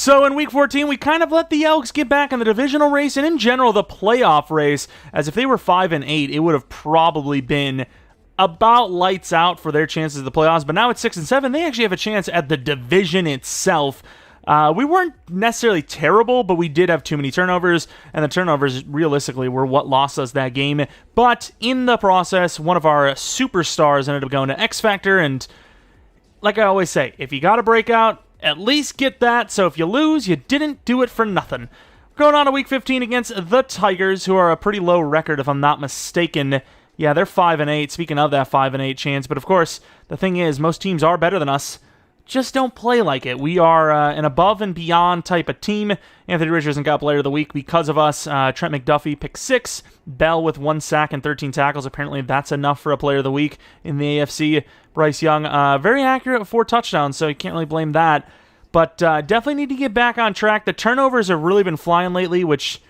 So in Week 14, we kind of let the Elks get back in the divisional race and in general the playoff race, as if they were 5-8, it would have probably been about lights out for their chances of the playoffs, but now at 6-7, they actually have a chance at the division itself. We weren't necessarily terrible, but we did have too many turnovers, and the turnovers realistically were what lost us that game. But in the process, one of our superstars ended up going to X Factor, and like I always say, if you got to break out, at least get that, so if you lose, you didn't do it for nothing. Going on to Week 15 against the Tigers, who are a pretty low record if I'm not mistaken. Yeah, they're 5-8, speaking of that 5-8 chance, but of course, the thing is, most teams are better than us. Just don't play like it. We are an above and beyond type of team. Anthony Richardson got player of the week because of us. Trent McDuffie picked 6. Bell with 1 sack and 13 tackles. Apparently that's enough for a player of the week in the AFC. Bryce Young, very accurate with 4 touchdowns, so you can't really blame that. But definitely need to get back on track. The turnovers have really been flying lately, which,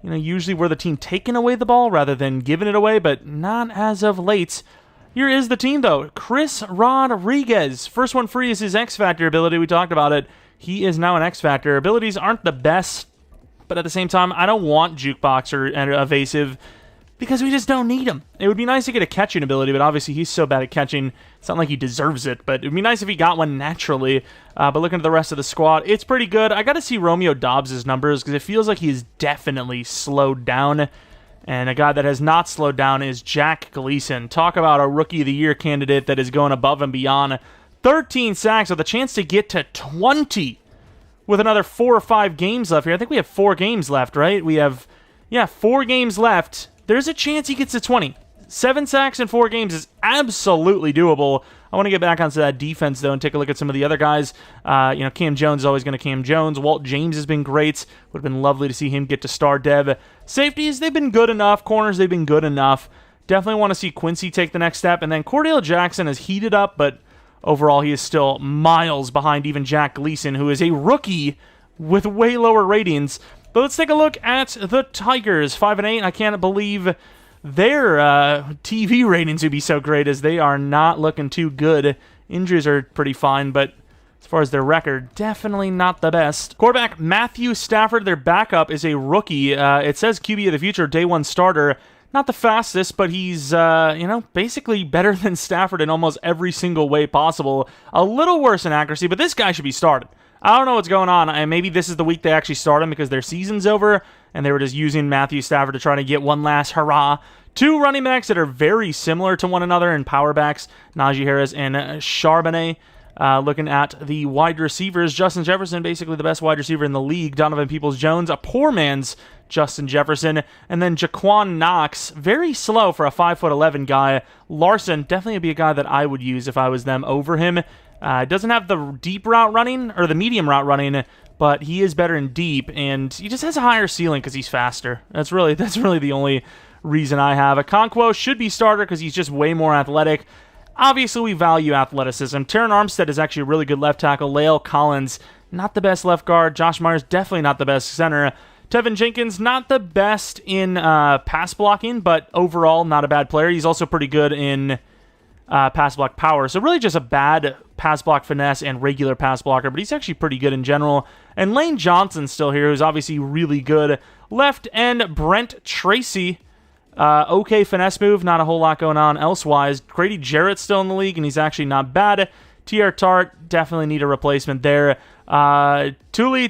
you know, usually we're the team taking away the ball rather than giving it away, but not as of late. Here is the team, though. Chris Rodriguez. First one free is his X-Factor ability. We talked about it. He is now an X-Factor. Abilities aren't the best, but at the same time, I don't want Jukebox or Evasive because we just don't need him. It would be nice to get a catching ability, but obviously he's so bad at catching, it's not like he deserves it, but it would be nice if he got one naturally. But looking at the rest of the squad, it's pretty good. I got to see Romeo Dobbs' numbers because it feels like he's definitely slowed down. And a guy that has not slowed down is Jack Gleason. Talk about a Rookie of the Year candidate that is going above and beyond. 13 sacks with a chance to get to 20 with another 4 or 5 games left here. I think we have 4 games left, right? We have, 4 games left. There's a chance he gets to 20. 7 sacks in 4 games is absolutely doable. I want to get back onto that defense, though, and take a look at some of the other guys. Cam Jones is always going to Cam Jones. Walt James has been great. Would have been lovely to see him get to star dev. Safeties, they've been good enough. Corners, they've been good enough. Definitely want to see Quincy take the next step. And then Cordell Jackson has heated up, but overall he is still miles behind even Jack Gleason, who is a rookie with way lower ratings. But let's take a look at the Tigers. 5-8. I can't believe their TV ratings would be so great, as they are not looking too good. Injuries are pretty fine, but as far as their record, definitely not the best. Quarterback Matthew Stafford, their backup, is a rookie. It says QB of the future, day 1 starter. Not the fastest, but he's, basically better than Stafford in almost every single way possible. A little worse in accuracy, but this guy should be started. I don't know what's going on, and maybe this is the week they actually start him because their season's over, and they were just using Matthew Stafford to try to get one last hurrah. 2 running backs that are very similar to one another in power backs, Najee Harris and Charbonnet. Looking at the wide receivers, Justin Jefferson, basically the best wide receiver in the league. Donovan Peoples-Jones, a poor man's Justin Jefferson. And then Jaquan Knox, very slow for a 5'11" guy. Larson, definitely be a guy that I would use if I was them over him. Doesn't have the deep route running, or the medium route running, but he is better in deep, and he just has a higher ceiling because he's faster. That's really the only reason I have. Okonkwo should be starter because he's just way more athletic. Obviously, we value athleticism. Terran Armstead is actually a really good left tackle. Lael Collins, not the best left guard. Josh Myers, definitely not the best center. Tevin Jenkins, not the best in pass blocking, but overall not a bad player. He's also pretty good in pass block power. So really just a bad pass block finesse and regular pass blocker, but he's actually pretty good in general. And Lane Johnson's still here, who's obviously really good. Left end, Brent Tracy. Okay finesse move, not a whole lot going on elsewise. Grady Jarrett's still in the league, and he's actually not bad. T.R. Tart, definitely need a replacement there. Tui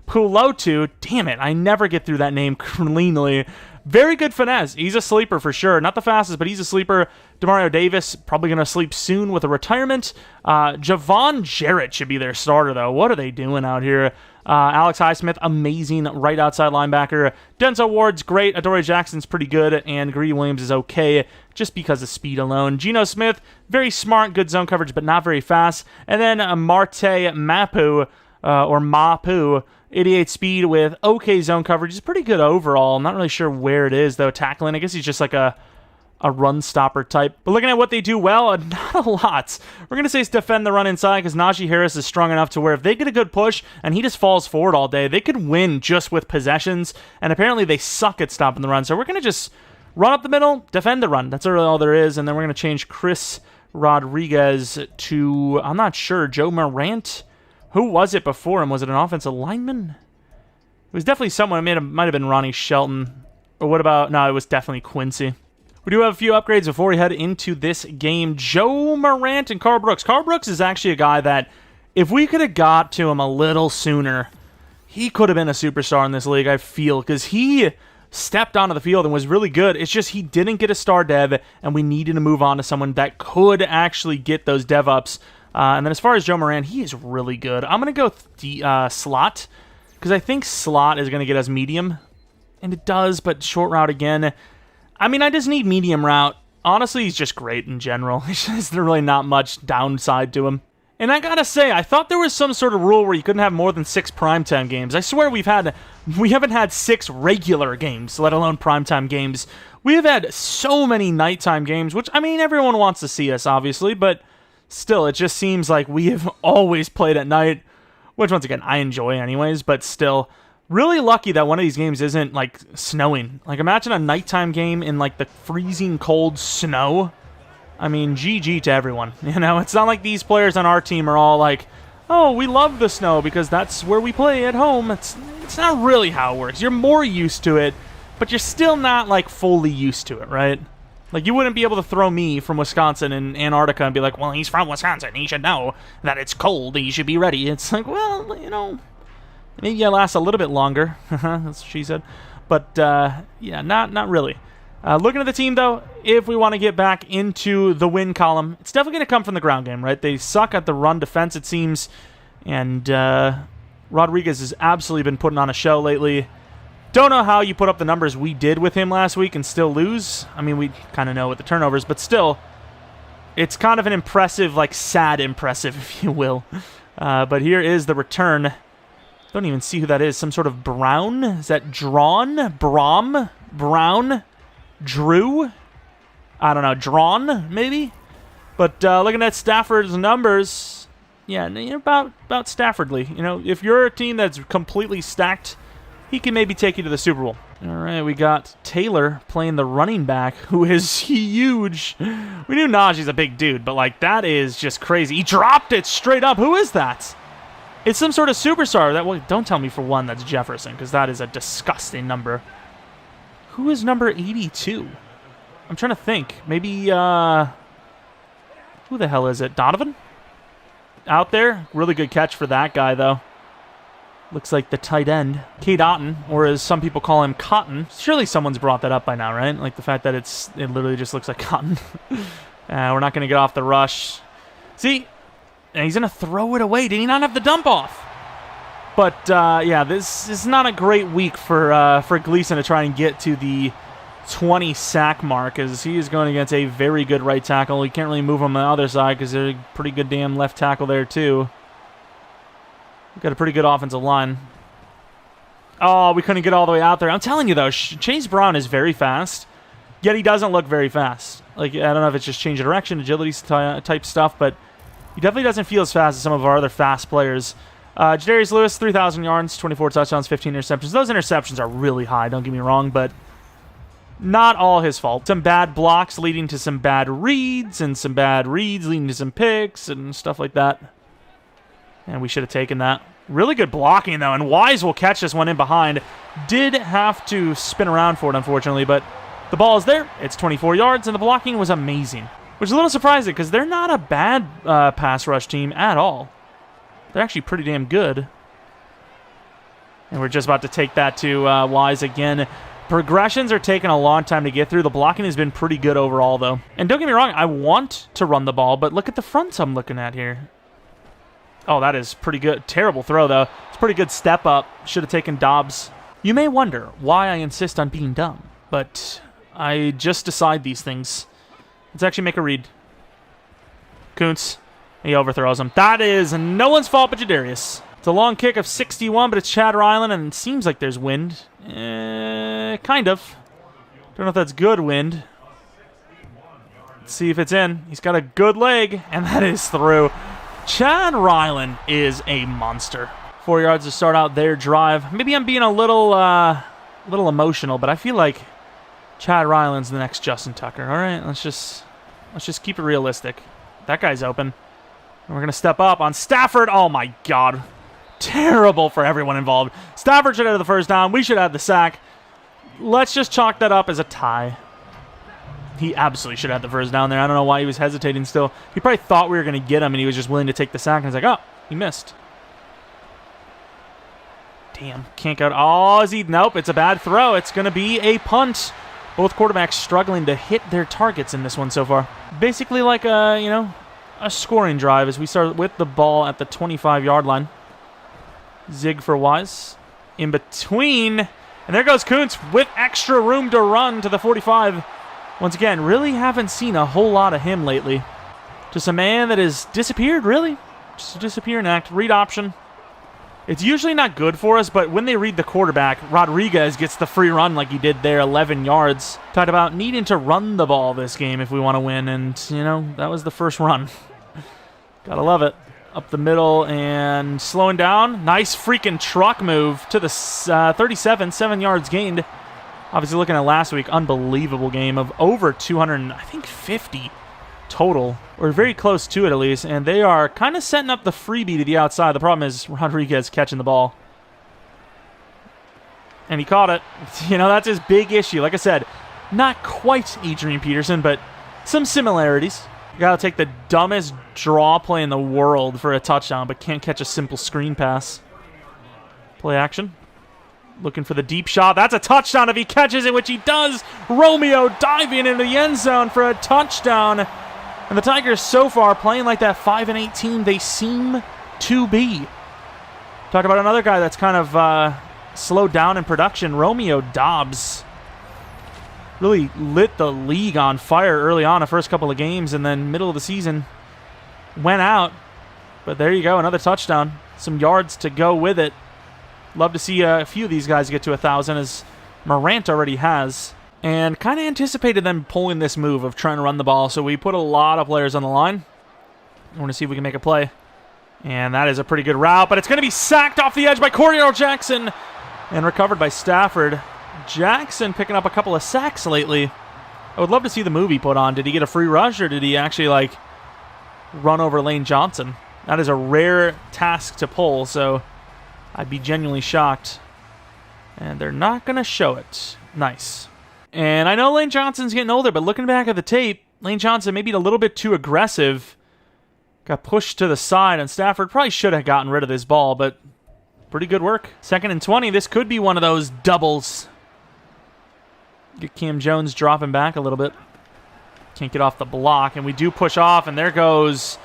Pulotu, damn it, I never get through that name cleanly. Very good finesse. He's a sleeper for sure. Not the fastest, but he's a sleeper. Demario Davis, probably going to sleep soon with a retirement. Javon Jarrett should be their starter, though. What are they doing out here? Alex Highsmith, amazing right outside linebacker. Denzel Ward's great. Adoree Jackson's pretty good. And Greedy Williams is okay just because of speed alone. Geno Smith, very smart, good zone coverage, but not very fast. And then Marte Mapu, or Mapu, 88 speed with okay zone coverage. He's pretty good overall. I'm not really sure where it is, though. Tackling, I guess he's just like a run stopper type. But looking at what they do well, not a lot. We're going to say it's defend the run inside because Najee Harris is strong enough to where if they get a good push and he just falls forward all day, they could win just with possessions. And apparently they suck at stopping the run. So we're going to just run up the middle, defend the run. That's really all there is. And then we're going to change Chris Rodriguez to, I'm not sure, Joe Morant Who was it before him? Was it an offensive lineman? It was definitely someone. It might have been Ronnie Shelton. Or what about... No, it was definitely Quincy. We do have a few upgrades before we head into this game. Joe Morant and Carl Brooks. Carl Brooks is actually a guy that, if we could have got to him a little sooner, he could have been a superstar in this league, I feel, because he stepped onto the field and was really good. It's just he didn't get a star dev, and we needed to move on to someone that could actually get those dev ups. And then as far as Joe Morant, he is really good. I'm going to go slot, because I think slot is going to get us medium. And it does, but short route again. I mean, I just need medium route. Honestly, he's just great in general. There's really not much downside to him. And I gotta say, I thought there was some sort of rule where you couldn't have more than 6 primetime games. I swear we haven't had 6 regular games, let alone primetime games. We have had so many nighttime games, which, I mean, everyone wants to see us, obviously, but still, it just seems like we have always played at night, which, once again, I enjoy anyways, but still... Really lucky that one of these games isn't, like, snowing. Like, imagine a nighttime game in, like, the freezing cold snow. I mean, GG to everyone. You know, it's not like these players on our team are all like, oh, we love the snow because that's where we play at home. It's not really how it works. You're more used to it, but you're still not, like, fully used to it, right? Like, you wouldn't be able to throw me from Wisconsin and Antarctica and be like, well, he's from Wisconsin. He should know that it's cold. He should be ready. It's like, well, you know... Maybe I last a little bit longer. That's what she said. But, yeah, not really. Looking at the team, though, if we want to get back into the win column, it's definitely going to come from the ground game, right? They suck at the run defense, it seems. And Rodriguez has absolutely been putting on a show lately. Don't know how you put up the numbers we did with him last week and still lose. I mean, we kind of know with the turnovers, but still, it's kind of an impressive, like, sad impressive, if you will. But here is the return. Don't even see who that is. Some sort of Brown? Is that Drawn? Brom? Brown? Drew? I don't know. Drawn, maybe? But looking at Stafford's numbers, yeah, about Staffordly. You know, if you're a team that's completely stacked, he can maybe take you to the Super Bowl. All right, we got Taylor playing the running back, who is huge. We knew Najee's a big dude, but, like, that is just crazy. He dropped it straight up. Who is that? It's some sort of superstar. Well, don't tell me for one that's Jefferson, because that is a disgusting number. Who is number 82? I'm trying to think. Maybe, who the hell is it? Donovan? Out there? Really good catch for that guy, though. Looks like the tight end. Cade Otton, or as some people call him, Cotton. Surely someone's brought that up by now, right? Like the fact that it literally just looks like cotton. We're not going to get off the rush. See? And he's going to throw it away. Did he not have the dump off? But, yeah, this is not a great week for Gleason to try and get to the 20 sack mark, as he is going against a very good right tackle. He can't really move him on the other side because there's a pretty good damn left tackle there, too. We've got a pretty good offensive line. Oh, we couldn't get all the way out there. I'm telling you, though, Chase Brown is very fast, yet he doesn't look very fast. Like, I don't know if it's just change of direction, agility type stuff, but he definitely doesn't feel as fast as some of our other fast players. Jadarius Lewis, 3,000 yards, 24 touchdowns, 15 interceptions. Those interceptions are really high, don't get me wrong, but not all his fault. Some bad blocks leading to some bad reads, and some bad reads leading to some picks and stuff like that. And we should have taken that. Really good blocking, though, and Wise will catch this one in behind. Did have to spin around for it, unfortunately, but the ball is there. It's 24 yards, and the blocking was amazing. Which is a little surprising, because they're not a bad pass rush team at all. They're actually pretty damn good. And we're just about to take that to Wise again. Progressions are taking a long time to get through. The blocking has been pretty good overall, though. And don't get me wrong, I want to run the ball, but look at the fronts I'm looking at here. Oh, that is pretty good. Terrible throw, though. It's a pretty good step up. Should have taken Dobbs. You may wonder why I insist on being dumb, but I just decide these things. Let's actually make a read. Kuntz. He overthrows him. That is no one's fault but Jadarius. It's a long kick of 61, but it's Chad Ryland, and it seems like there's wind. Kind of. Don't know if that's good wind. Let's see if it's in. He's got a good leg, and that is through. Chad Ryland is a monster. 4 yards to start out their drive. Maybe I'm being a little emotional, but I feel like Chad Ryland's the next Justin Tucker. All right, let's just keep it realistic. That guy's open. And we're going to step up on Stafford. Oh, my God. Terrible for everyone involved. Stafford should have the first down. We should have the sack. Let's just chalk that up as a tie. He absolutely should have the first down there. I don't know why he was hesitating still. He probably thought we were going to get him, and he was just willing to take the sack. And he's like, oh, he missed. Damn, can't go. Oh, is he? Nope, it's a bad throw. It's going to be a punt. Both quarterbacks struggling to hit their targets in this one so far. Basically like a scoring drive as we start with the ball at the 25-yard line. Zig for Wise. In between. And there goes Kuntz with extra room to run to the 45. Once again, really haven't seen a whole lot of him lately. Just a man that has disappeared, really. Just a disappearing act. Read option. It's usually not good for us, but when they read the quarterback, Rodriguez gets the free run like he did there, 11 yards. Talked about needing to run the ball this game if we want to win, and, that was the first run. Gotta love it. Up the middle and slowing down. Nice freaking truck move to the 37, 7 yards gained. Obviously looking at last week, unbelievable game of over 250 total. We're very close to it at least, and they are kind of setting up the freebie to the outside. The problem is Rodriguez catching the ball. And he caught it. That's his big issue. Like I said, not quite Adrian Peterson, but some similarities. You got to take the dumbest draw play in the world for a touchdown, but can't catch a simple screen pass. Play action. Looking for the deep shot. That's a touchdown if he catches it, which he does. Romeo diving into the end zone for a touchdown. And the Tigers so far playing like that 5-8 team they seem to be. Talk about another guy that's kind of slowed down in production. Romeo Dobbs really lit the league on fire early on the first couple of games, and then middle of the season went out. But there you go, another touchdown. Some yards to go with it. Love to see a few of these guys get to 1,000, as Morant already has. And kind of anticipated them pulling this move of trying to run the ball, so we put a lot of players on the line. I want to see if we can make a play. And that is a pretty good route, but it's going to be sacked off the edge by Cordero Jackson and recovered by Stafford. Jackson picking up a couple of sacks lately. I would love to see the move he put on. Did he get a free rush, or did he actually, run over Lane Johnson? That is a rare task to pull, so I'd be genuinely shocked. And they're not going to show it. Nice. And I know Lane Johnson's getting older, but looking back at the tape, Lane Johnson maybe a little bit too aggressive. Got pushed to the side, and Stafford probably should have gotten rid of this ball, but pretty good work. 2nd and 20. This could be one of those doubles. Get Cam Jones dropping back a little bit. Can't get off the block, and we do push off, and there goes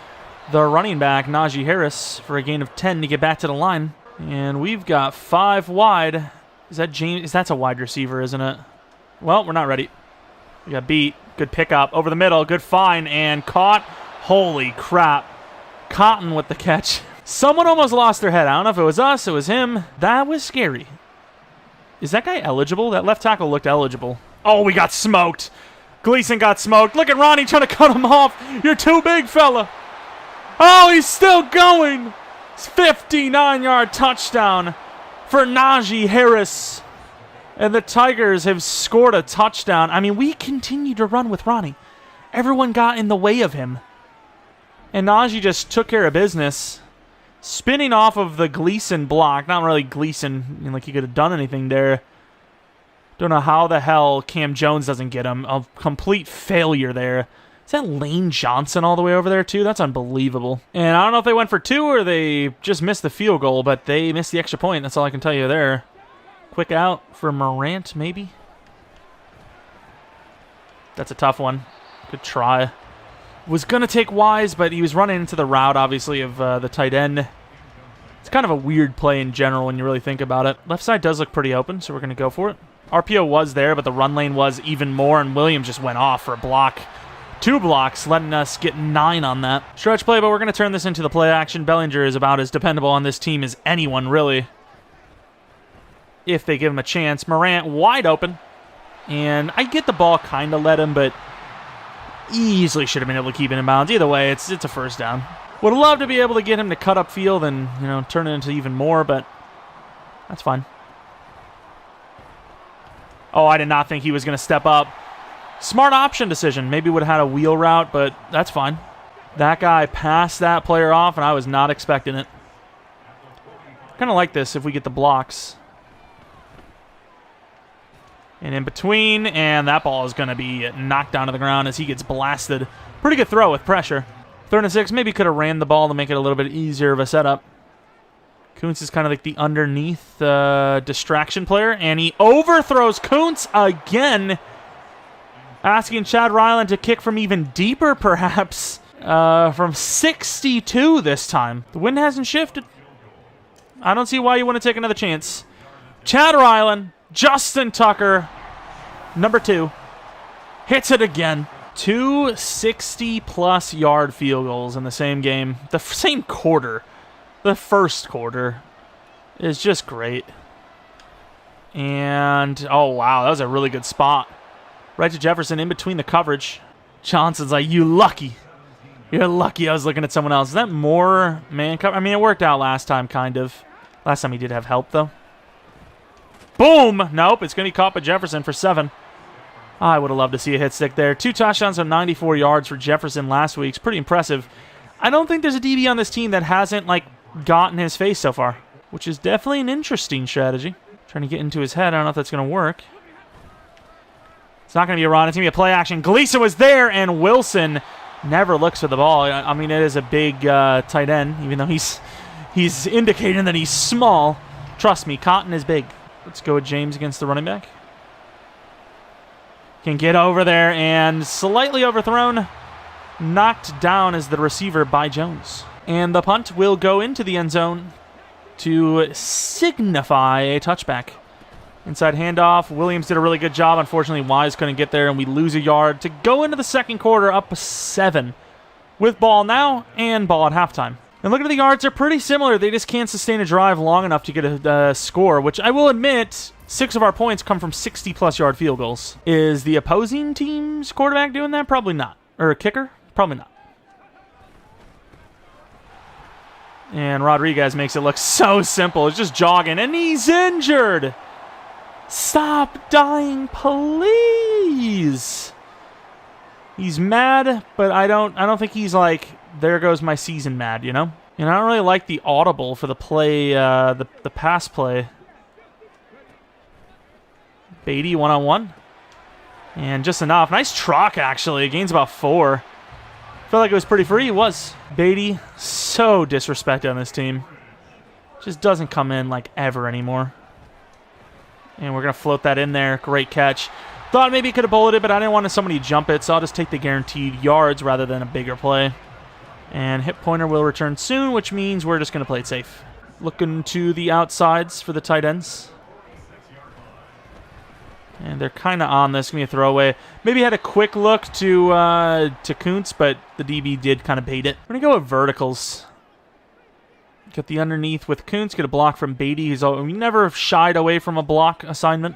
the running back, Najee Harris, for a gain of 10 to get back to the line. And we've got 5 wide. Is that James? That's a wide receiver, isn't it? Well, we're not ready. We got beat. Good pickup. Over the middle. Good find. And caught. Holy crap. Cotton with the catch. Someone almost lost their head. I don't know if it was us. It was him. That was scary. Is that guy eligible? That left tackle looked eligible. Oh, we got smoked. Gleason got smoked. Look at Ronnie trying to cut him off. You're too big, fella. Oh, he's still going. 59-yard touchdown for Najee Harris. And the Tigers have scored a touchdown. I mean, we continue to run with Ronnie. Everyone got in the way of him. And Najee just took care of business. Spinning off of the Gleason block. Not really Gleason, like he could have done anything there. Don't know how the hell Cam Jones doesn't get him. A complete failure there. Is that Lane Johnson all the way over there, too? That's unbelievable. And I don't know if they went for 2 or they just missed the field goal, but they missed the extra point. That's all I can tell you there. Quick out for Morant, maybe? That's a tough one. Good try. Was going to take Wise, but he was running into the route, obviously, of the tight end. It's kind of a weird play in general when you really think about it. Left side does look pretty open, so we're going to go for it. RPO was there, but the run lane was even more, and Williams just went off for a block. 2 blocks, letting us get 9 on that. Stretch play, but we're going to turn this into the play action. Bellinger is about as dependable on this team as anyone, really. If they give him a chance. Morant wide open. And I get the ball kind of led him, but easily should have been able to keep it in bounds. Either way, it's a first down. Would love to be able to get him to cut up field and, turn it into even more, but that's fine. Oh, I did not think he was going to step up. Smart option decision. Maybe would have had a wheel route, but that's fine. That guy passed that player off, and I was not expecting it. Kind of like this if we get the blocks. And in between, and that ball is going to be knocked down to the ground as he gets blasted. Pretty good throw with pressure. 3rd and 6, maybe could have ran the ball to make it a little bit easier of a setup. Kuntz is kind of like the underneath distraction player, and he overthrows Kuntz again, asking Chad Ryland to kick from even deeper, perhaps, from 62 this time. The wind hasn't shifted. I don't see why you want to take another chance. Chad Ryland, Justin Tucker, number 2, hits it again. 2 60-plus yard field goals in the same game. The same quarter. The first quarter is just great. And, oh, wow, that was a really good spot. Right to Jefferson in between the coverage. Johnson's like, you lucky. You're lucky I was looking at someone else. Is that more man cover? I mean, it worked out last time, kind of. Last time he did have help, though. Boom! Nope, it's going to be caught by Jefferson for 7. I would have loved to see a hit stick there. 2 touchdowns on 94 yards for Jefferson last week. It's pretty impressive. I don't think there's a DB on this team that hasn't, like, gotten his face so far, which is definitely an interesting strategy. Trying to get into his head. I don't know if that's going to work. It's not going to be a run. It's going to be a play action. Gleason was there, and Wilson never looks for the ball. I mean, it is a big tight end, even though he's indicating that he's small. Trust me, Cotton is big. Let's go with James against the running back. Can get over there and slightly overthrown. Knocked down as the receiver by Jones. And the punt will go into the end zone to signify a touchback. Inside handoff. Williams did a really good job. Unfortunately, Wise couldn't get there, and we lose a yard to go into the second quarter up 7 with ball now and ball at halftime. And look at the yards. They're pretty similar. They just can't sustain a drive long enough to get a score, which I will admit, 6 of our points come from 60-plus yard field goals. Is the opposing team's quarterback doing that? Probably not. Or a kicker? Probably not. And Rodriguez makes it look so simple. It's just jogging, and he's injured. Stop dying, please. He's mad, but I don't think he's like, there goes my season mad, you know? And I don't really like the audible for the play, the pass play. Beatty one-on-one. And just enough. Nice truck, actually. Gains about 4. Felt like it was pretty free. It was. Beatty, so disrespected on this team. Just doesn't come in like ever anymore. And we're going to float that in there. Great catch. Thought maybe he could have bulleted, but I didn't want somebody to jump it, so I'll just take the guaranteed yards rather than a bigger play. And hit pointer will return soon, which means we're just going to play it safe. Looking to the outsides for the tight ends. And they're kind of on this. Give me a throwaway. Maybe had a quick look to Kuntz, but the DB did kind of bait it. We're going to go with verticals. Get the underneath with Kuntz. Get a block from Beatty. He's never shied away from a block assignment.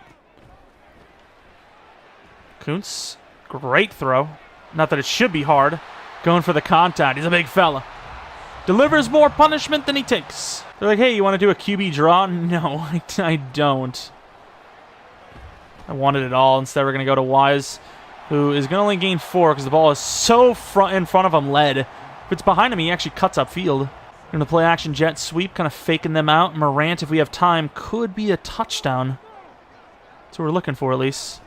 Kuntz, great throw. Not that it should be hard. Going for the contact. He's a big fella. Delivers more punishment than he takes. They're like, hey, you want to do a QB draw? No, I don't. I wanted it all. Instead, we're going to go to Wise, who is going to only gain 4 because the ball is so in front of him led. If it's behind him, he actually cuts upfield. Going to play action jet sweep, kind of faking them out. Morant, if we have time, could be a touchdown. That's what we're looking for, at least.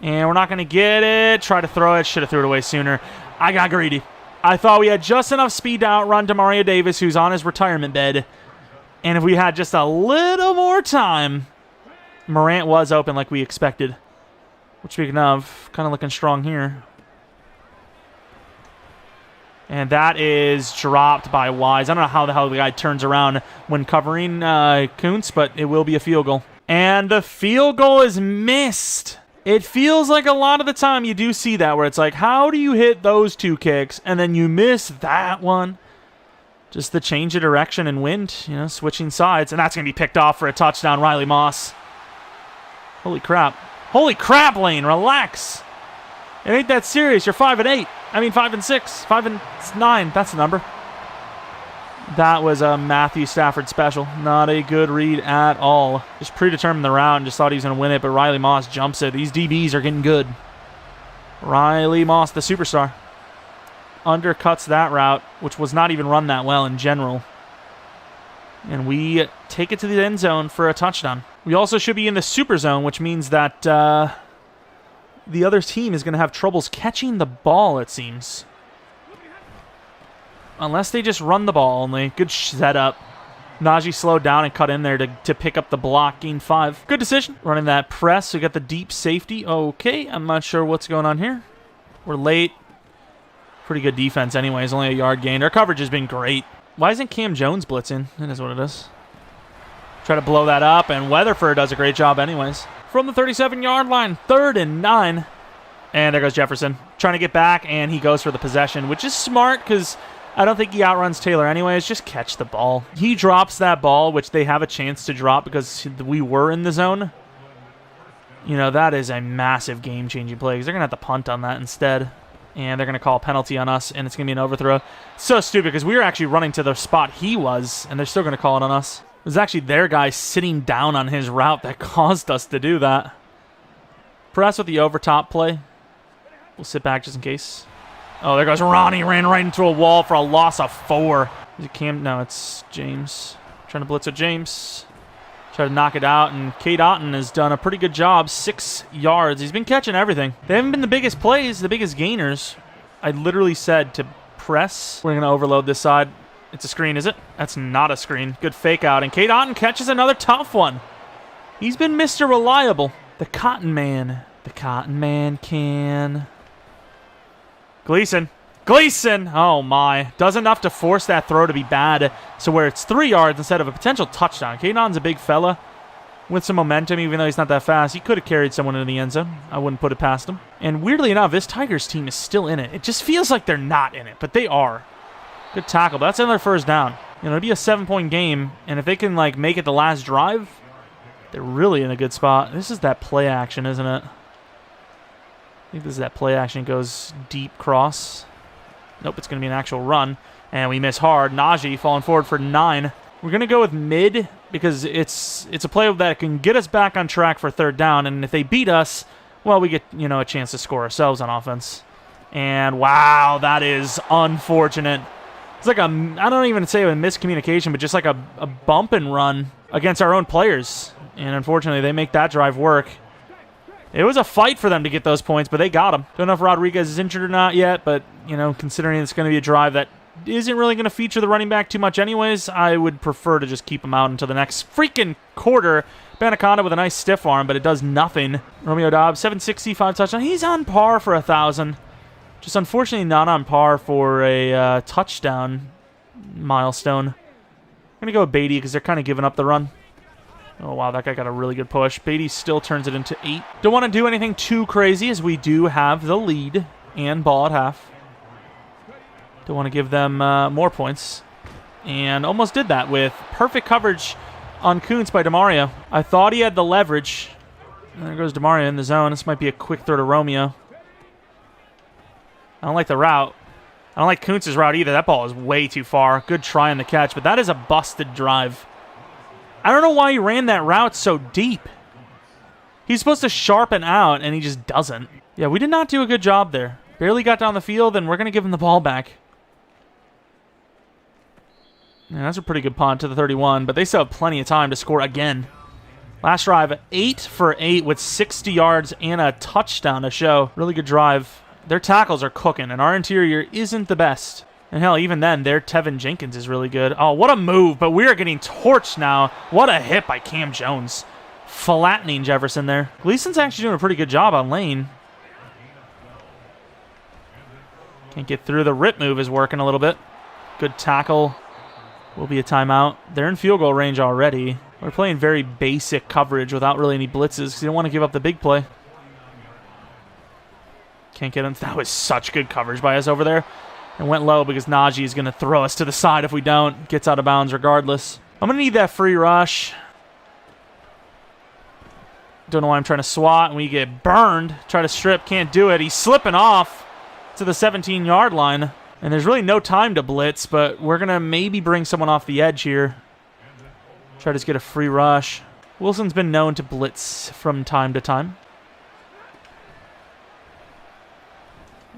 And we're not going to get it. Try to throw it. Should have threw it away sooner. I got greedy. I thought we had just enough speed to outrun Demario Davis, who's on his retirement bed. And if we had just a little more time, Morant was open like we expected. Which, speaking of, kind of looking strong here. And that is dropped by Wise. I don't know how the hell the guy turns around when covering Kuntz, but it will be a field goal. And the field goal is missed. It feels like a lot of the time you do see that where it's like, how do you hit those 2 kicks and then you miss that one? Just the change of direction and wind, you know, switching sides. And that's going to be picked off for a touchdown, Riley Moss. Holy crap. Holy crap, Lane. Relax. It ain't that serious. You're 5-8. I mean, 5-6. 5-9. That's the number. That was a Matthew Stafford special. Not a good read at all. Just predetermined the round. Just thought he was going to win it, but Riley Moss jumps it. These DBs are getting good. Riley Moss, the superstar. undercuts that route, which was not even run that well in general. And we take it to the end zone for a touchdown. We also should be in the super zone, which means that the other team is going to have troubles catching the ball, it seems. Unless they just run the ball only. Good setup. Najee slowed down and cut in there to pick up the block, gain 5. Good decision. Running that press. We got the deep safety. Okay, I'm not sure what's going on here. We're late. Pretty good defense anyways. Only a yard gained. Our coverage has been great. Why isn't Cam Jones blitzing? That is what it is. Try to blow that up, and Weatherford does a great job anyways. From the 37-yard line, 3rd and 9. And there goes Jefferson. Trying to get back, and he goes for the possession, which is smart because I don't think he outruns Taylor anyways. Just catch the ball. He drops that ball, which they have a chance to drop because we were in the zone. You know, that is a massive game-changing play because they're going to have to punt on that instead. And they're going to call a penalty on us, and it's going to be an overthrow. So stupid because we were actually running to the spot he was, and they're still going to call it on us. It was actually their guy sitting down on his route that caused us to do that. Press with the overtop play. We'll sit back just in case. Oh, there goes Ronnie. Ran right into a wall for a loss of 4. Is it Cam? No, it's James. Trying to blitz with James. Try to knock it out, and Cade Otton has done a pretty good job. 6 yards. He's been catching everything. They haven't been the biggest plays, the biggest gainers. I literally said to press. We're going to overload this side. It's a screen, is it? That's not a screen. Good fake out, and Cade Otton catches another tough one. He's been Mr. Reliable. The Cotton Man. The Cotton Man can. Gleason. Gleason! Oh, my. Does enough to force that throw to be bad, so where it's 3 yards instead of a potential touchdown. Cade Otton's a big fella with some momentum, even though he's not that fast. He could have carried someone into the end zone. I wouldn't put it past him. And weirdly enough, this Tigers team is still in it. It just feels like they're not in it, but they are. Good tackle, but that's another first down. You know, it'll be a 7-point game, and if they can, like, make it the last drive, they're really in a good spot. This is that play action, isn't it? I think this is that play action. It goes deep cross. Nope, it's going to be an actual run. And we miss hard. Najee falling forward for 9. We're going to go with mid because it's a play that can get us back on track for 3rd down. And if they beat us, well, we get, you know, a chance to score ourselves on offense. And wow, that is unfortunate. It's like I don't even say a miscommunication, but just like a bump and run against our own players. And unfortunately, they make that drive work. It was a fight for them to get those points, but they got them. Don't know if Rodriguez is injured or not yet, but, you know, considering it's going to be a drive that isn't really going to feature the running back too much anyways, I would prefer to just keep him out until the next freaking quarter. Banaconda with a nice stiff arm, but it does nothing. Romeo Dobbs, 765 touchdown. He's on par for 1,000. Just unfortunately not on par for a touchdown milestone. I'm going to go with Beatty because they're kind of giving up the run. Oh, wow, that guy got a really good push. Beatty still turns it into 8. Don't want to do anything too crazy as we do have the lead and ball at half. Don't want to give them more points. And almost did that with perfect coverage on Kuntz by DeMario. I thought he had the leverage. And there goes DeMario in the zone. This might be a quick throw to Romeo. I don't like the route. I don't like Kuntz's route either. That ball is way too far. Good try on the catch, but that is a busted drive. I don't know why he ran that route so deep. He's supposed to sharpen out, and he just doesn't. Yeah, we did not do a good job there. Barely got down the field, and we're going to give him the ball back. Yeah, that's a pretty good punt to the 31, but they still have plenty of time to score again. Last drive, 8 for 8 with 60 yards and a touchdown to show. Really good drive. Their tackles are cooking, and our interior isn't the best. And hell, even then, their Tevin Jenkins is really good. Oh, what a move, but we are getting torched now. What a hit by Cam Jones. Flattening Jefferson there. Gleason's actually doing a pretty good job on lane. Can't get through. The rip move is working a little bit. Good tackle. Will be a timeout. They're in field goal range already. We're playing very basic coverage without really any blitzes because you don't want to give up the big play. Can't get him. That was such good coverage by us over there. And went low because Najee is going to throw us to the side if we don't. Gets out of bounds regardless. I'm going to need that free rush. Don't know why I'm trying to swat and we get burned. Try to strip, can't do it. He's slipping off to the 17-yard line. And there's really no time to blitz, but we're going to maybe bring someone off the edge here. Try to just get a free rush. Wilson's been known to blitz from time to time.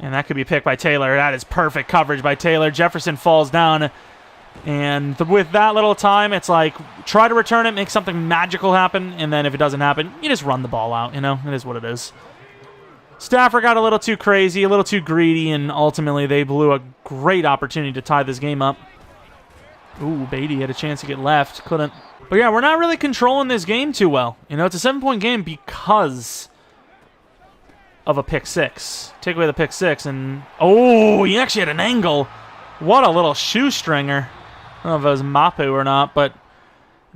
And that could be picked by Taylor. That is perfect coverage by Taylor. Jefferson falls down. And with that little time, it's like, try to return it, make something magical happen, and then if it doesn't happen, you just run the ball out, you know? It is what it is. Stafford got a little too crazy, a little too greedy, and ultimately they blew a great opportunity to tie this game up. Ooh, Beatty had a chance to get left. Couldn't. But yeah, we're not really controlling this game too well. You know, it's a 7-point game because of a pick six. Take away the pick six, and oh, he actually had an angle. What a little shoestringer. I don't know if it was Mapu or not, but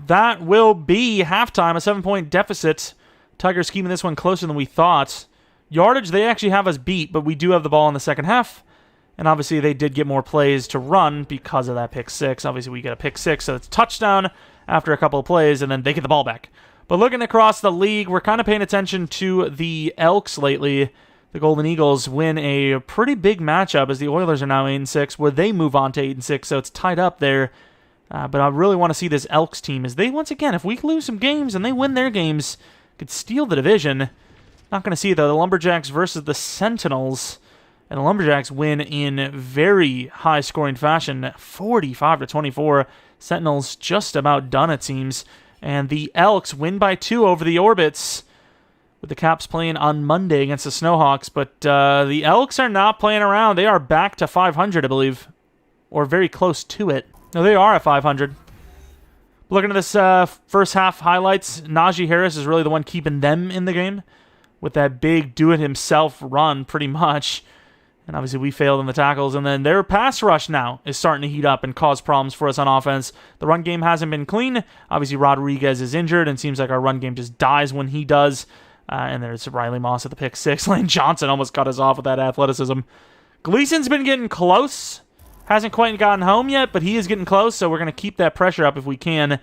that will be halftime, a 7-point deficit. Tigers keeping this one closer than we thought. Yardage, they actually have us beat, but we do have the ball in the second half. And obviously they did get more plays to run because of that pick six. Obviously we get a pick six, so it's touchdown after a couple of plays, and then they get the ball back. But looking across the league, we're kind of paying attention to the Elks lately. The Golden Eagles win a pretty big matchup as the Oilers are now 8-6, where they move on to 8-6, so it's tied up there. But I really want to see this Elks team as they, once again, if we lose some games and they win their games, could steal the division. Not going to see, though, the Lumberjacks versus the Sentinels. And the Lumberjacks win in very high-scoring fashion, 45-24. Sentinels just about done, it seems. And the Elks win by 2 over the Orbits, with the Caps playing on Monday against the Snowhawks. But the Elks are not playing around. They are back to 500, I believe, or very close to it. No, they are at 500. Looking at this first half highlights, Najee Harris is really the one keeping them in the game with that big do-it-himself run, pretty much. And obviously we failed in the tackles. And then their pass rush now is starting to heat up and cause problems for us on offense. The run game hasn't been clean. Obviously Rodriguez is injured, and seems like our run game just dies when he does. And there's Riley Moss at the pick six. Lane Johnson almost cut us off with that athleticism. Gleason's been getting close. Hasn't quite gotten home yet, but he is getting close, so we're going to keep that pressure up if we can.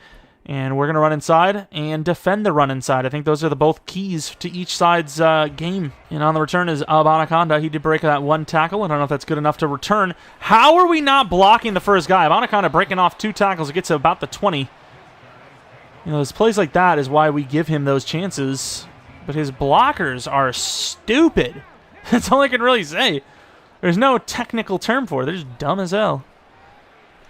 And we're going to run inside and defend the run inside. I think those are the both keys to each side's game. And on the return is Abanaconda. He did break that one tackle. I don't know if that's good enough to return. How are we not blocking the first guy? Abanaconda breaking off 2 tackles. It gets to about the 20. You know, those plays like that is why we give him those chances. But his blockers are stupid. That's all I can really say. There's no technical term for it. They're just dumb as hell.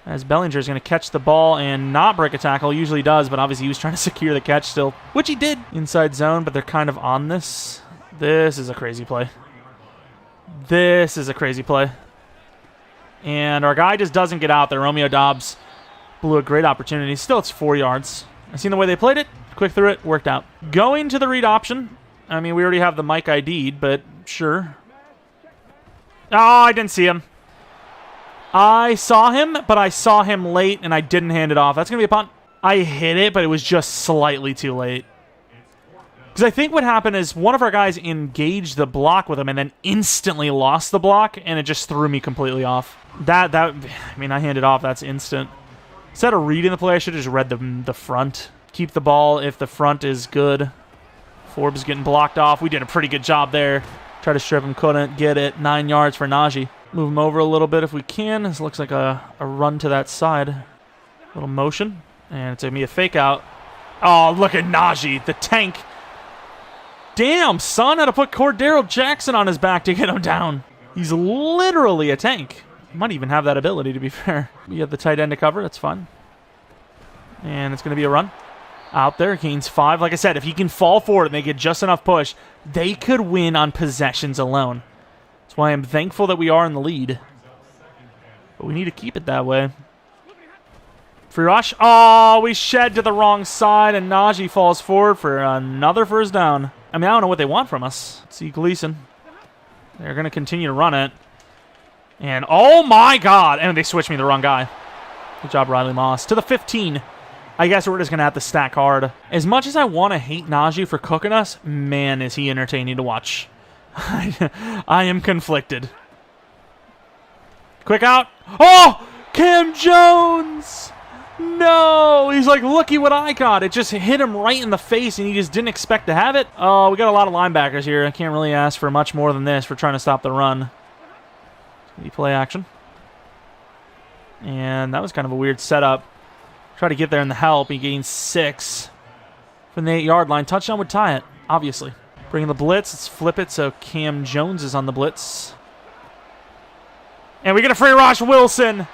As Bellinger is going to catch the ball and not break a tackle. Usually does, but obviously he was trying to secure the catch still, which he did. Inside zone, but they're kind of on this. This is a crazy play. This is a crazy play. And our guy just doesn't get out there. Romeo Dobbs blew a great opportunity. Still, it's 4 yards. I seen the way they played it. Quick through it. Worked out. Going to the read option. I mean, we already have the Mike ID'd, but sure. Oh, I didn't see him. I saw him, but I saw him late, and I didn't hand it off. That's going to be a punt. I hit it, but it was just slightly too late. Because I think what happened is one of our guys engaged the block with him and then instantly lost the block, and it just threw me completely off. I mean, I handed off. That's instant. Instead of reading the play, I should have just read the front. Keep the ball if the front is good. Forbes getting blocked off. We did a pretty good job there. Tried to strip him, couldn't get it. 9 yards for Najee. Move him over a little bit if we can. This looks like a run to that side. Little motion. And it's going to be a fake out. Oh, look at Najee, the tank. Damn, son, had to put Cordero Jackson on his back to get him down. He's literally a tank. He might even have that ability, to be fair. We have the tight end to cover. That's fine. And it's going to be a run. Out there, gains 5. Like I said, if he can fall forward and they get just enough push, they could win on possessions alone. That's why I'm thankful that we are in the lead. But we need to keep it that way. Free rush. Oh, we shed to the wrong side, and Najee falls forward for another first down. I mean, I don't know what they want from us. Let's see Gleason. They're going to continue to run it. And, oh my God. And they switched me the wrong guy. Good job, Riley Moss. To the 15. I guess we're just going to have to stack hard. As much as I want to hate Najee for cooking us, man, is he entertaining to watch. I am conflicted. Quick out. Oh! Cam Jones! No! He's like, looky what I got. It just hit him right in the face, and he just didn't expect to have it. Oh, we got a lot of linebackers here. I can't really ask for much more than this for trying to stop the run. Play action. And that was kind of a weird setup. Try to get there in the help. He gains 6 from the 8-yard line. Touchdown would tie it, obviously. Bringing the blitz. Let's flip it so Cam Jones is on the blitz. And we get a free rush. Wilson.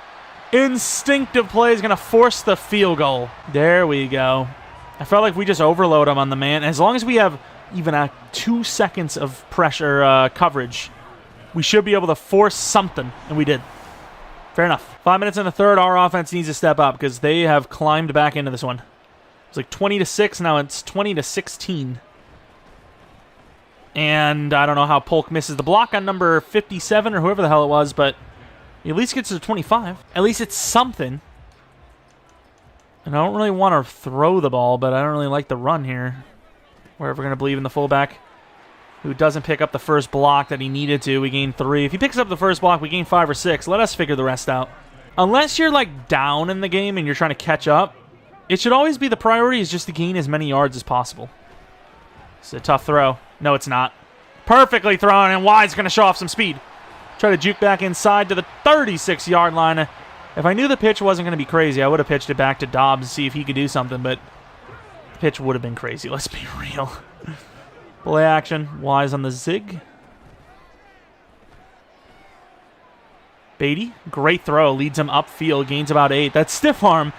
Instinctive play is going to force the field goal. There we go. I felt like we just overload him on the man. As long as we have even 2 seconds of pressure coverage, we should be able to force something, and we did. Fair enough. 5 minutes in the third, our offense needs to step up because they have climbed back into this one. It's like 20-6, now it's 20-16. And I don't know how Polk misses the block on number 57 or whoever the hell it was, but he at least gets to 25. At least it's something. And I don't really want to throw the ball, but I don't really like the run here. We're going to believe in the fullback, who doesn't pick up the first block that he needed to. We gain 3. If he picks up the first block, we gain 5 or 6. Let us figure the rest out. Unless you're like down in the game and you're trying to catch up, it should always be the priority is just to gain as many yards as possible. It's a tough throw. No, it's not. Perfectly thrown, and Wise going to show off some speed. Try to juke back inside to the 36-yard line. If I knew the pitch wasn't going to be crazy, I would have pitched it back to Dobbs to see if he could do something, but the pitch would have been crazy. Let's be real. Play action. Wise on the zig. Beatty, great throw. Leads him upfield. Gains about 8. That stiff arm,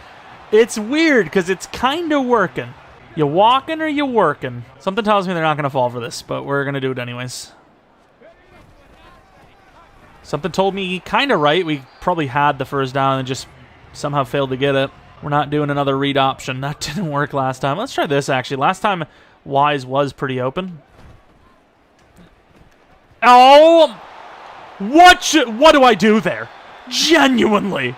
it's weird because it's kind of working. You walking or you working? Something tells me they're not going to fall for this, but we're going to do it anyways. Something told me kind of right. We probably had the first down and just somehow failed to get it. We're not doing another read option. That didn't work last time. Let's try this, actually. Last time, Wise was pretty open. Oh! What do I do there? Genuinely.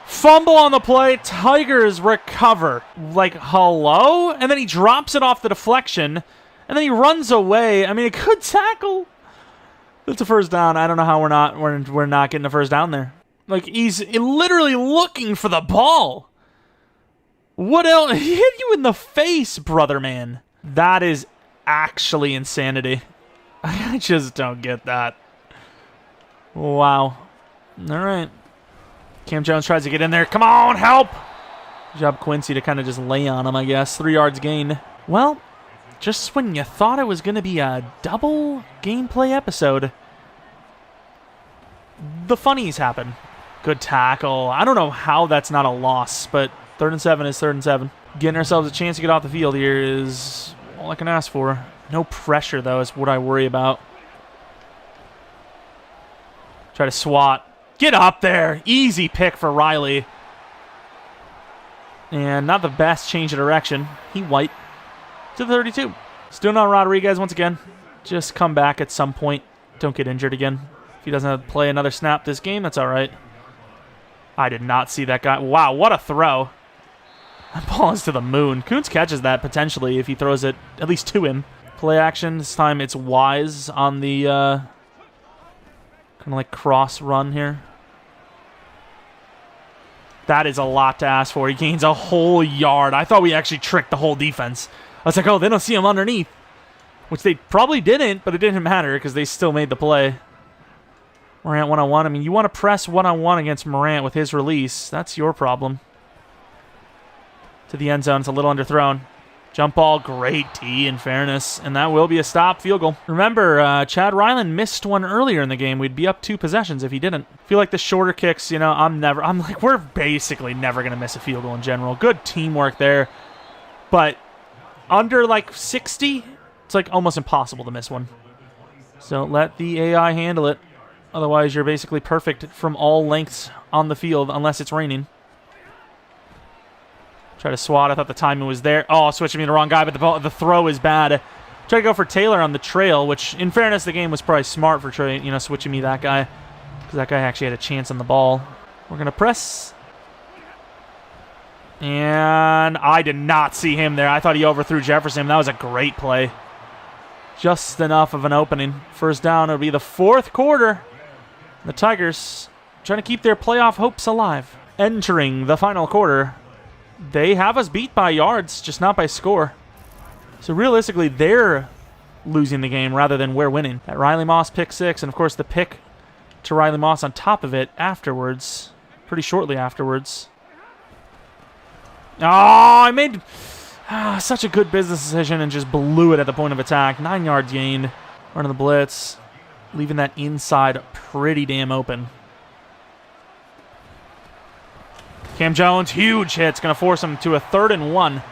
Fumble on the play. Tigers recover. Like, hello? And then he drops it off the deflection. And then he runs away. I mean, a good tackle. That's a first down. I don't know how we're not getting a first down there. Like, he's literally looking for the ball. What else? He hit you in the face, brother man. That is actually insanity. I just don't get that. Wow. All right. Cam Jones tries to get in there. Come on, help! Good job, Quincy, to kind of just lay on him, I guess. 3 yards gain. Well, just when you thought it was going to be a double gameplay episode, the funnies happen. Good tackle. I don't know how that's not a loss, but 3rd and 7 is 3rd and 7. Getting ourselves a chance to get off the field here is all I can ask for. No pressure, though, is what I worry about. Try to swat. Get up there. Easy pick for Riley. And not the best change of direction. He white to the 32. Still not Rodriguez once again. Just come back at some point. Don't get injured again. If he doesn't play another snap this game, that's all right. I did not see that guy. Wow, what a throw. That ball is to the moon. Kuntz catches that potentially if he throws it at least to him. Play action. This time it's Wise on the kind of like cross run here. That is a lot to ask for. He gains a whole yard. I thought we actually tricked the whole defense. I was like, oh, they don't see him underneath. Which they probably didn't, but it didn't matter because they still made the play. Morant one-on-one. I mean, you want to press one-on-one against Morant with his release. That's your problem. To the end zone. It's a little underthrown. Jump ball. Great D, in fairness. And that will be a stop field goal. Remember, Chad Ryland missed one earlier in the game. We'd be up 2 possessions if he didn't. I feel like the shorter kicks, you know, we're basically never going to miss a field goal in general. Good teamwork there. But under like 60, it's like almost impossible to miss one. So let the AI handle it. Otherwise, you're basically perfect from all lengths on the field unless it's raining. Try to swat. I thought the timing was there. Oh, switching me to the wrong guy, but the throw is bad. Try to go for Taylor on the trail, which, in fairness, the game was probably smart for switching me that guy, because that guy actually had a chance on the ball. We're going to press. And I did not see him there. I thought he overthrew Jefferson. That was a great play. Just enough of an opening. First down. It'll be the 4th quarter. The Tigers trying to keep their playoff hopes alive. Entering the final quarter. They have us beat by yards, just not by score. So realistically, they're losing the game rather than we're winning. That Riley Moss pick 6, and of course the pick to Riley Moss on top of it afterwards, pretty shortly afterwards. Oh, I made such a good business decision and just blew it at the point of attack. 9 yards gained. Running the blitz, leaving that inside pretty damn open. Cam Jones, huge hits. Going to force him to a 3rd and 1.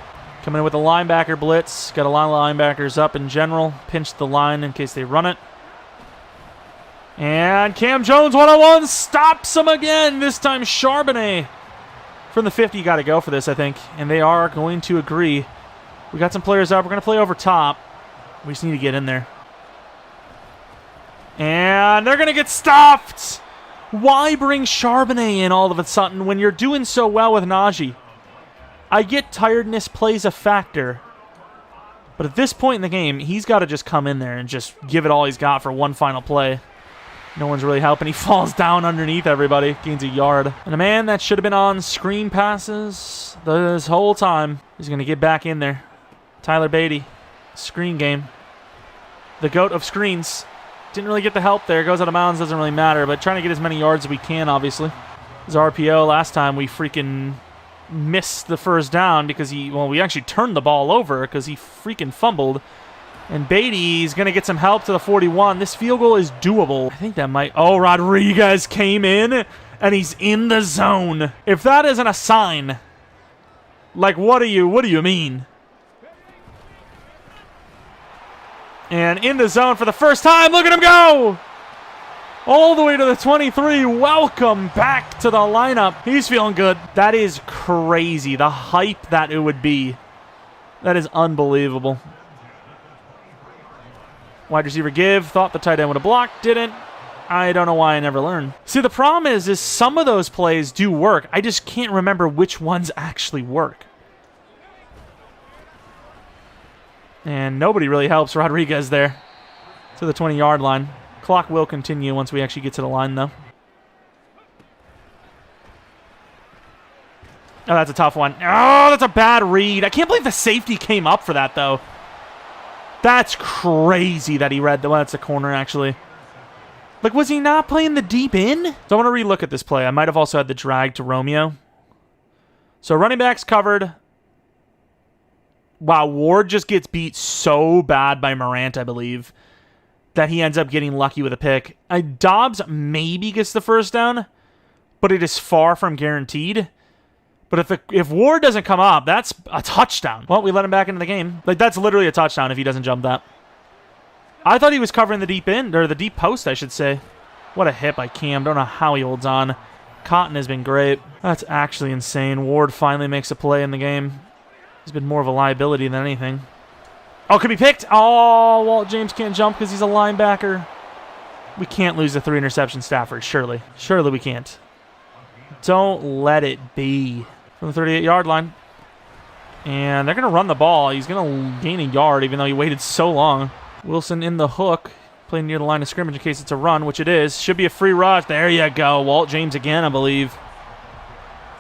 Coming in with a linebacker blitz. Got a lot of linebackers up in general. Pinched the line in case they run it. And Cam Jones, one-on-one, stops him again. This time Charbonnet. From the 50, you got to go for this, I think. And they are going to agree. We got some players up. We're going to play over top. We just need to get in there. And they're going to get stopped. Why bring Charbonnet in all of a sudden when you're doing so well with Najee? I get tiredness plays a factor. But at this point in the game, he's got to just come in there and just give it all he's got for one final play. No one's really helping. He falls down underneath everybody. Gains a yard. And a man that should have been on screen passes this whole time is going to get back in there. Tyler Beatty. Screen game. The GOAT of screens. Didn't really get the help there. Goes out of bounds. Doesn't really matter. But trying to get as many yards as we can, obviously. His RPO last time, we freaking missed the first down because we actually turned the ball over because he freaking fumbled. And Beatty's going to get some help to the 41. This field goal is doable. I think that might... Oh, Rodriguez came in, and he's in the zone. If that isn't a sign, like, what do you mean? And in the zone for the first time. Look at him go! All the way to the 23. Welcome back to the lineup. He's feeling good. That is crazy. The hype that it would be. That is unbelievable. Wide receiver give. Thought the tight end would have blocked. Didn't. I don't know why I never learned. See, the problem is some of those plays do work. I just can't remember which ones actually work. And nobody really helps Rodriguez there to the 20-yard line. Clock will continue once we actually get to the line, though. Oh, that's a tough one. Oh, that's a bad read. I can't believe the safety came up for that, though. That's crazy that he read the... Well, that's a corner, actually. Like, was he not playing the deep in? So I want to relook at this play. I might have also had the drag to Romeo. So running back's covered. Wow, Ward just gets beat so bad by Morant, I believe, that he ends up getting lucky with a pick. Dobbs maybe gets the first down, but it is far from guaranteed. But if Ward doesn't come up, that's a touchdown. Well, we let him back into the game. Like, that's literally a touchdown if he doesn't jump that. I thought he was covering the deep end, or the deep post, I should say. What a hit by Cam. Don't know how he holds on. Cotton has been great. That's actually insane. Ward finally makes a play in the game. He's been more of a liability than anything. Oh, could be picked. Oh, Walt James can't jump because he's a linebacker. We can't lose the 3-interception Stafford, surely. Surely we can't. Don't let it be. From the 38-yard line. And they're going to run the ball. He's going to gain a yard even though he waited so long. Wilson in the hook. Playing near the line of scrimmage in case it's a run, which it is. Should be a free rush. There you go. Walt James again, I believe.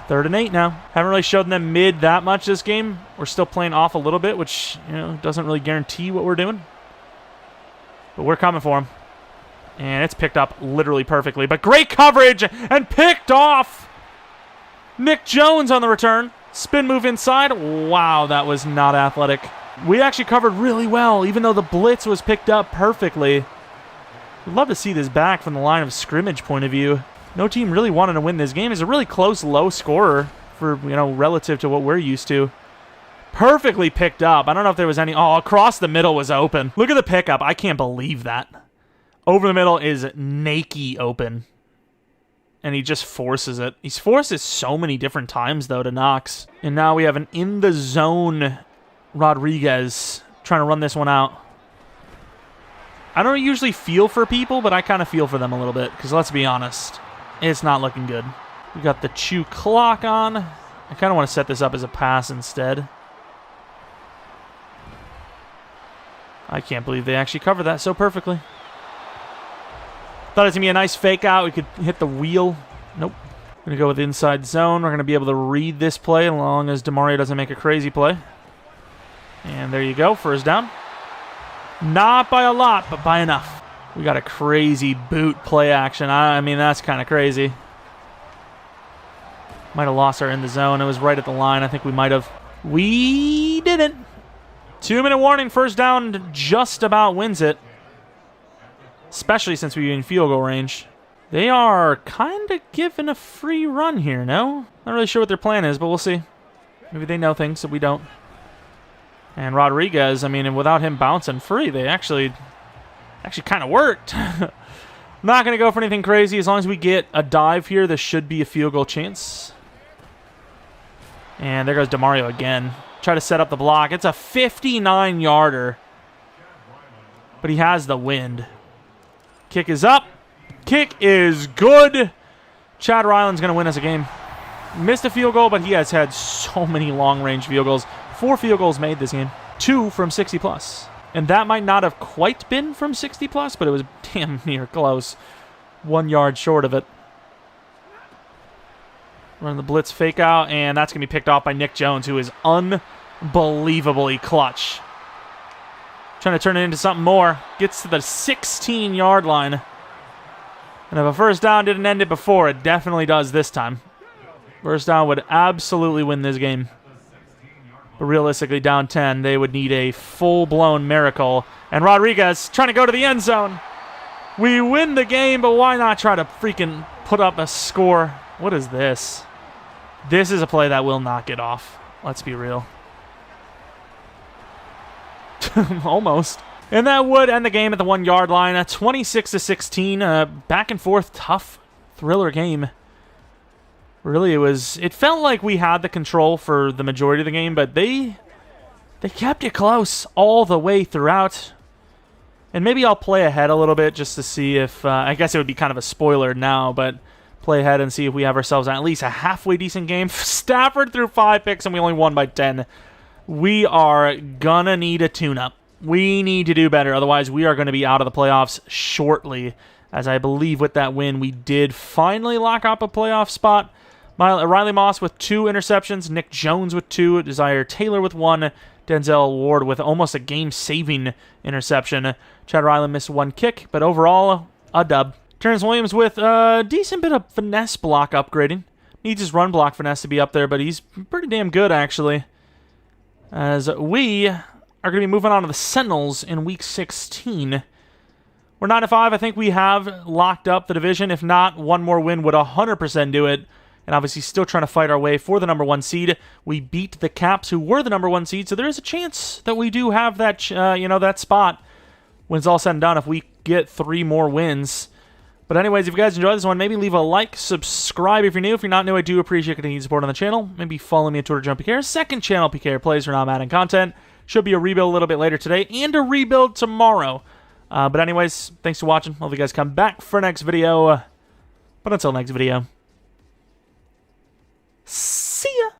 3rd and 8 now. Haven't really showed them mid that much this game. We're still playing off a little bit, which, doesn't really guarantee what we're doing. But we're coming for him. And it's picked up literally perfectly. But great coverage and picked off. Nick Jones on the return. Spin move inside. Wow, that was not athletic. We actually covered really well, even though the blitz was picked up perfectly. I'd love to see this back from the line of scrimmage point of view. No team really wanted to win this game. It's a really close, low scorer for, relative to what we're used to. Perfectly picked up. I don't know if there was any... Oh, across the middle was open. Look at the pickup. I can't believe that. Over the middle is naked open. And he just forces it. He's forced it so many different times, though, to Knox. And now we have an in-the-zone Rodriguez trying to run this one out. I don't usually feel for people, but I kind of feel for them a little bit. Because let's be honest, it's not looking good. We got the chew clock on. I kind of want to set this up as a pass instead. I can't believe they actually covered that so perfectly. Thought it was going to be a nice fake out. We could hit the wheel. Nope. We're going to go with inside zone. We're going to be able to read this play as long as DeMario doesn't make a crazy play. And there you go. First down. Not by a lot, but by enough. We got a crazy boot play action. I mean, that's kind of crazy. Might have lost our in the zone. It was right at the line. I think we might have. We didn't. 2-minute warning. First down just about wins it. Especially since we were in field goal range. They are kind of giving a free run here, no? Not really sure what their plan is, but we'll see. Maybe they know things that we don't. And Rodriguez, I mean, without him bouncing free, they actually kind of worked. Not going to go for anything crazy. As long as we get a dive here, there should be a field goal chance. And there goes DeMario again. Try to set up the block. It's a 59-yarder. But he has the wind. Kick is up. Kick is good. Chad Ryland's going to win us a game. Missed a field goal, but he has had so many long-range field goals. 4 field goals made this game. 2 from 60+. And that might not have quite been from 60+, but it was damn near close. 1 yard short of it. Run the blitz fake out, and that's going to be picked off by Nick Jones, who is unbelievably clutch. Trying to turn it into something more. Gets to the 16-yard line. And if a first down didn't end it before, it definitely does this time. First down would absolutely win this game. But realistically, down 10, they would need a full-blown miracle. And Rodriguez trying to go to the end zone. We win the game, but why not try to freaking put up a score? What is this? This is a play that will not get off. Let's be real. Almost. And that would end the game at the 1 yard line. 26-16. Back and forth, tough thriller game. Really, it felt like we had the control for the majority of the game, but they kept it close all the way throughout. And maybe I'll play ahead a little bit just to see if, I guess it would be kind of a spoiler now, but play ahead and see if we have ourselves at least a halfway decent game. Stafford threw 5 picks and we only won by 10. We are gonna need a tune-up. We need to do better, otherwise we are going to be out of the playoffs shortly. As I believe with that win, we did finally lock up a playoff spot. Riley Moss with 2 interceptions, Nick Jones with 2, Desire Taylor with 1, Denzel Ward with almost a game-saving interception. Chad Ryland missed 1 kick, but overall, a dub. Terrence Williams with a decent bit of finesse block upgrading. Needs his run block finesse to be up there, but he's pretty damn good, actually. As we are going to be moving on to the Sentinels in Week 16. We're 9-5. I think we have locked up the division. If not, one more win would 100% do it. And obviously still trying to fight our way for the number 1 seed. We beat the Caps, who were the number 1 seed, so there is a chance that we do have that, that spot when it's all said and done if we get 3 more wins. But anyways, if you guys enjoyed this one, maybe leave a like, subscribe if you're new. If you're not new, I do appreciate continued support on the channel. Maybe follow me on Twitter, Jeromepkr. Second channel, PKR Plays for non-Madden content. Should be a rebuild a little bit later today and a rebuild tomorrow. But anyways, thanks for watching. Hope you guys come back for next video. But until next video, see ya!